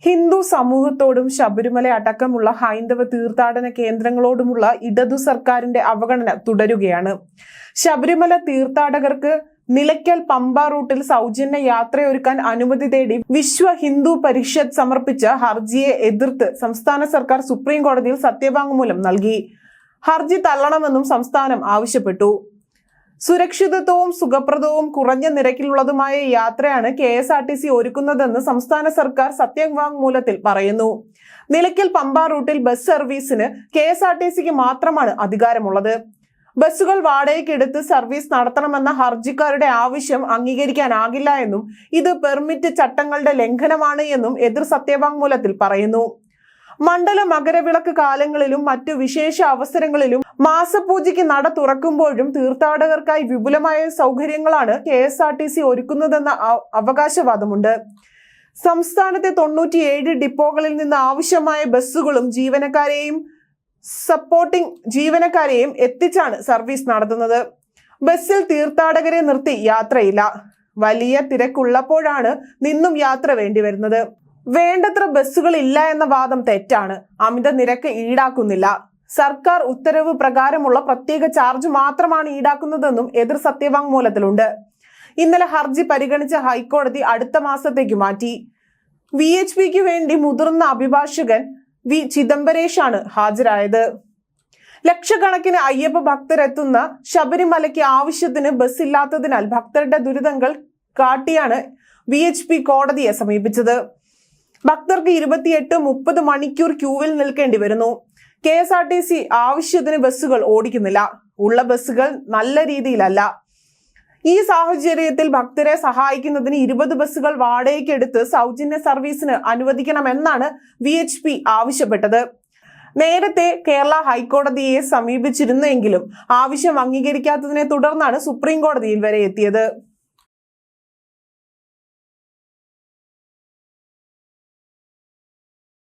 ഹിന്ദു സമൂഹത്തോടും ശബരിമല അടക്കമുള്ള ഹൈന്ദവ തീർത്ഥാടന കേന്ദ്രങ്ങളോടുമുള്ള ഇടതു സർക്കാരിന്റെ അവഗണന തുടരുകയാണ്. ശബരിമല തീർത്ഥാടകർക്ക് നിലയ്ക്കൽ പമ്പ റൂട്ടിൽ സൗജന്യ യാത്രയൊരുക്കാൻ അനുമതി തേടി വിശ്വ ഹിന്ദു പരിഷത്ത് സമർപ്പിച്ച ഹർജിയെ എതിർത്ത് സംസ്ഥാന സർക്കാർ സുപ്രീം കോടതിയിൽ സത്യവാങ്മൂലം നൽകി. ഹർജി തള്ളണമെന്നും സംസ്ഥാനം ആവശ്യപ്പെട്ടു. സുരക്ഷിതത്വവും സുഖപ്രദവും കുറഞ്ഞ നിരക്കിലുള്ളതുമായ യാത്രയാണ് KSRTC ഒരുക്കുന്നതെന്ന് സംസ്ഥാന സർക്കാർ സത്യവാങ്മൂലത്തിൽ പറയുന്നു. നിലയ്ക്കൽ പമ്പ റൂട്ടിൽ ബസ് സർവീസിന് KSRTCക്ക് മാത്രമാണ് അധികാരമുള്ളത്. ബസ്സുകൾ വാടകയ്ക്കെടുത്ത് സർവീസ് നടത്തണമെന്ന ഹർജിക്കാരുടെ ആവശ്യം അംഗീകരിക്കാനാകില്ല എന്നും ഇത് പെർമിറ്റ് ചട്ടങ്ങളുടെ ലംഘനമാണ് എന്നും എതിർ സത്യവാങ്മൂലത്തിൽ പറയുന്നു. മണ്ഡല മകരവിളക്ക് കാലങ്ങളിലും മറ്റു വിശേഷ അവസരങ്ങളിലും മാസപൂജയ്ക്ക് നട തുറക്കുമ്പോഴും തീർത്ഥാടകർക്കായി വിപുലമായ സൗകര്യങ്ങളാണ് KSRTC ഒരുക്കുന്നതെന്ന അവകാശവാദമുണ്ട്. സംസ്ഥാനത്തെ 97 ഡിപ്പോകളിൽ നിന്ന് ആവശ്യമായ ബസ്സുകളും ജീവനക്കാരെയും എത്തിച്ചാണ് സർവീസ് നടത്തുന്നത്. ബസ്സിൽ തീർത്ഥാടകരെ നിർത്തി യാത്രയില്ല. വലിയ തിരക്കുള്ളപ്പോഴാണ് നിന്നും യാത്ര വേണ്ടിവരുന്നത്. വേണ്ടത്ര ബസ്സുകൾ ഇല്ല എന്ന വാദം തെറ്റാണ്. അമിത നിരക്ക് ഈടാക്കുന്നില്ല. സർക്കാർ ഉത്തരവ് പ്രകാരമുള്ള പ്രത്യേക ചാർജ് മാത്രമാണ് ഈടാക്കുന്നതെന്നും എതിർ സത്യവാങ്മൂലത്തിലുണ്ട്. ഇന്നലെ ഹർജി പരിഗണിച്ച ഹൈക്കോടതി അടുത്ത മാസത്തേക്ക് മാറ്റി. VHPക്ക് വേണ്ടി മുതിർന്ന അഭിഭാഷകൻ V ചിദംബരേഷാണ് ഹാജരായത്. ലക്ഷക്കണക്കിന് അയ്യപ്പ ഭക്തരെത്തുന്ന ശബരിമലയ്ക്ക് ആവശ്യത്തിന് ബസ് ഇല്ലാത്തതിനാൽ ഭക്തരുടെ ദുരിതങ്ങൾ കാട്ടിയാണ് VHP കോടതിയെ സമീപിച്ചത്. ഭക്തർക്ക് 28-30 മണിക്കൂർ ക്യൂവിൽ നിൽക്കേണ്ടി വരുന്നു. KSRTC ആവശ്യത്തിന് ബസ്സുകൾ ഓടിക്കുന്നില്ല. ഉള്ള ബസ്സുകൾ നല്ല രീതിയിലല്ല. ഈ സാഹചര്യത്തിൽ ഭക്തരെ സഹായിക്കുന്നതിന് 20 ബസ്സുകൾ വാടകയ്ക്കെടുത്ത് സൗജന്യ സർവീസിന് അനുവദിക്കണമെന്നാണ് VHP ആവശ്യപ്പെട്ടത്. നേരത്തെ കേരള ഹൈക്കോടതിയെ സമീപിച്ചിരുന്നെങ്കിലും ആവശ്യം അംഗീകരിക്കാത്തതിനെ തുടർന്നാണ് സുപ്രീം കോടതിയിൽ വരെ എത്തിയത്.